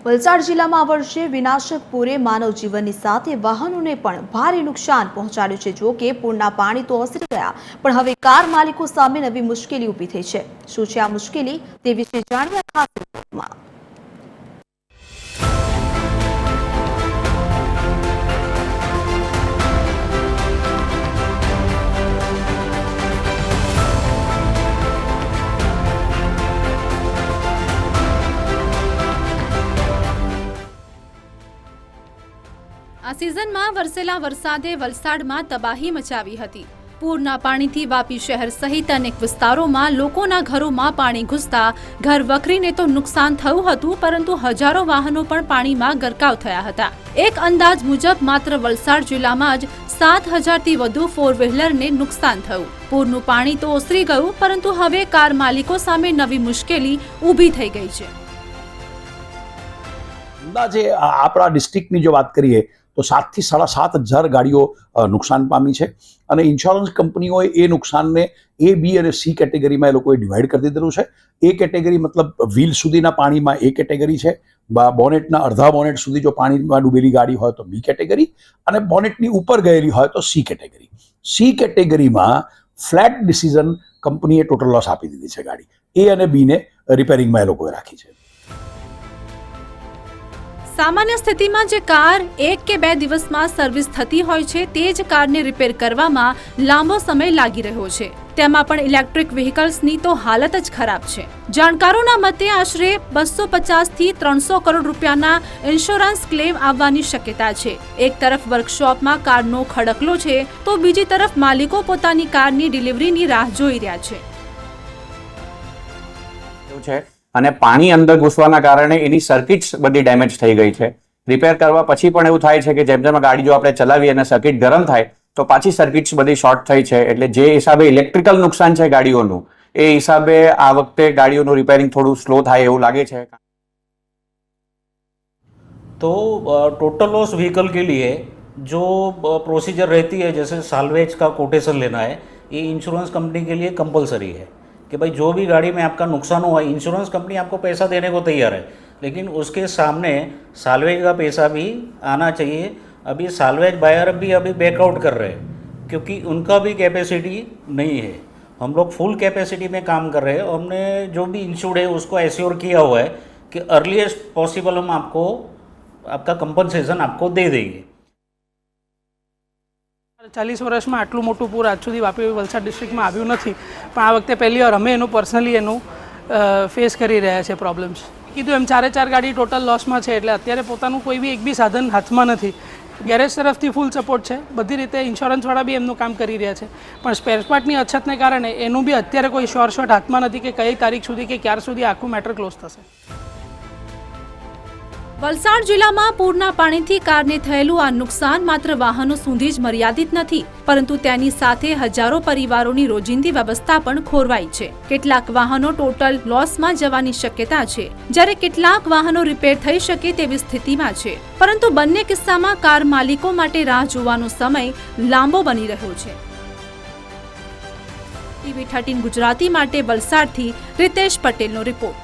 વલસાડ જિલ્લામાં આ વર્ષે વિનાશક પૂરે માનવ જીવનની સાથે વાહનોને પણ ભારે નુકસાન પહોંચાડ્યું છે। જો કે પૂરના પાણી તો ઓસરી ગયા, પણ હવે કાર માલિકો સામે નવી મુશ્કેલી ઊભી થઈ છે। શું છે આ મુશ્કેલી તે વિશે જાણવા ખાસ રિપોર્ટમાં। આ સિઝનમાં વરસેલા વરસાદે વલસાડમાં તબાહી મચાવી હતી। પૂરના પાણીથી વાપી શહેર સહિત અનેક વિસ્તારોમાં લોકોના ઘરોમાં પાણી ઘૂસતા ઘર વખરીને તો નુકસાન થયું હતું, પરંતુ હજારો વાહનો પણ પાણીમાં ગરકાવ થયા હતા। એક અંદાજ મુજબ માત્ર વલસાડ જિલ્લામાં જ 7,000થી વધુ ફોર વ્હીલરને નુકસાન થયું। પૂરનું પાણી તો ઓસરી ગયું, પરંતુ હવે કાર માલિકો સામે નવી મુશ્કેલી ઊભી થઈ ગઈ છે। અંદાજે આપણા ડિસ્ટ્રિક્ટની જો વાત કરીએ તો 7,000 થી 7,500 ગાડીઓ નુકસાન પામી છે અને ઇન્સ્યોરન્સ કંપનીઓએ એ નુકસાનને A, B અને C કેટેગરીમાં એ લોકોએ ડિવાઈડ કરી દીધેલું છે। એ કેટેગરી મતલબ વ્હીલ સુધીના પાણીમાં એ કેટેગરી છે, બોનેટના અડધા બોનેટ સુધી જો પાણીમાં ડૂબેલી ગાડી હોય તો B કેટેગરી અને બોનેટની ઉપર ગયેલી હોય તો C કેટેગરી। C કેટેગરીમાં ફ્લેટ ડિસિઝન કંપનીએ ટોટલ લોસ આપી દીધી છે ગાડી। A અને B ને રિપેરિંગમાં એ લોકોએ રાખી છે। સામાન્ય સ્થિતિમાં જે કાર 1 કે 2 દિવસમાં સર્વિસ થતી હોય છે, તે જ કારને રિપેર કરવામાં લાંબો સમય લાગી રહ્યો છે। તેમાં પણ ઇલેક્ટ્રિક વ્હીકલ્સની તો હાલત જ ખરાબ છે। જાણકારોના મતે આશરે 250 થી 300 કરોડ રૂપિયાના ઇન્સ્યોરન્સ ક્લેમ આવવાની શક્યતા છે। એક તરફ વર્કશોપમાં કારનો ખડકલો છે, તો બીજી તરફ માલિકો પોતાની કારની ડિલિવરીની રાહ જોઈ રહ્યા છે અને પાણી અંદર ઘૂસવાના કારણે એની સર્કિટ્સ બધી ડેમેજ થઈ ગઈ છે। રિપેર કરવા પછી પણ એવું થાય છે કે જેમ જેમ ગાડી જો આપણે ચલાવીએ અને સર્કિટ ગરમ થાય તો પાછી સર્કિટ્સ બધી શોર્ટ થઈ છે। એટલે જે હિસાબે ઇલેક્ટ્રિકલ નુકસાન છે ગાડીઓનું, એ હિસાબે આ વખતે ગાડીઓનું રિપેરિંગ થોડું સ્લો થાય એવું લાગે છે। तो टोटल लॉस व्हीकल के लिए जो प्रोसीजर रहती है, जैसे साल्वेज का कोटेशन लेना है, ये इंश्योरेंस कंपनी के लिए कंपलसरी है कि भाई जो भी गाड़ी में आपका नुकसान हुआ, इंश्योरेंस कंपनी आपको पैसा देने को तैयार है, लेकिन उसके सामने साल्वेज का पैसा भी आना चाहिए। अभी साल्वेज बायर भी अभी बैकआउट कर रहे हैं क्योंकि उनका भी कैपेसिटी नहीं है। हम लोग फुल कैपेसिटी में काम कर रहे हैं और हमने जो भी इंश्योर्ड है उसको एश्योर किया हुआ है कि अर्लीस्ट पॉसिबल हम आपको आपका कंपनसेशन आपको दे देंगे। 40 વર્ષમાં આટલું મોટું પૂર આજ સુધી વાપી વલસાડ ડિસ્ટ્રિક્ટમાં આવ્યું નથી, પણ આ વખતે પહેલી વાર અમે એનું પર્સનલી એનું ફેસ કરી રહ્યા છે પ્રોબ્લેમ્સ। કીધું એમ 4 ગાડી ટોટલ લોસમાં છે, એટલે અત્યારે પોતાનું કોઈ બી એક બી સાધન હાથમાં નથી। ગેરેજ તરફથી ફૂલ સપોર્ટ છે, બધી રીતે ઇન્સ્યોરન્સવાળા બી એમનું કામ કરી રહ્યા છે, પણ સ્પેર પાર્ટની અછતને કારણે એનું બી અત્યારે કોઈ શ્યોર શોટ હાથમાં નથી કે કઈ તારીખ સુધી કે ક્યાર સુધી આખું મેટર ક્લોઝ થશે। વલસાડ જિલ્લામાં પૂરના પાણીથી કારને થયેલું આ નુકસાન માત્ર વાહનો સુધી જ મર્યાદિત નથી, પરંતુ તેની સાથે હજારો પરિવારોની રોજિંદી વ્યવસ્થા પણ ખોરવાઈ છે। કેટલાક વાહનો ટોટલ લોસમાં જવાની શક્યતા છે, જ્યારે કેટલાક વાહનો રિપેર થઈ શકે તેવી સ્થિતિમાં છે, પરંતુ બંને કિસ્સામાં કાર માલિકો માટે રાહ જોવાનો સમય લાંબો બની રહ્યો છે। TV13 ગુજરાતી માટે વલસાડથી રિતેશ પટેલનો રિપોર્ટ।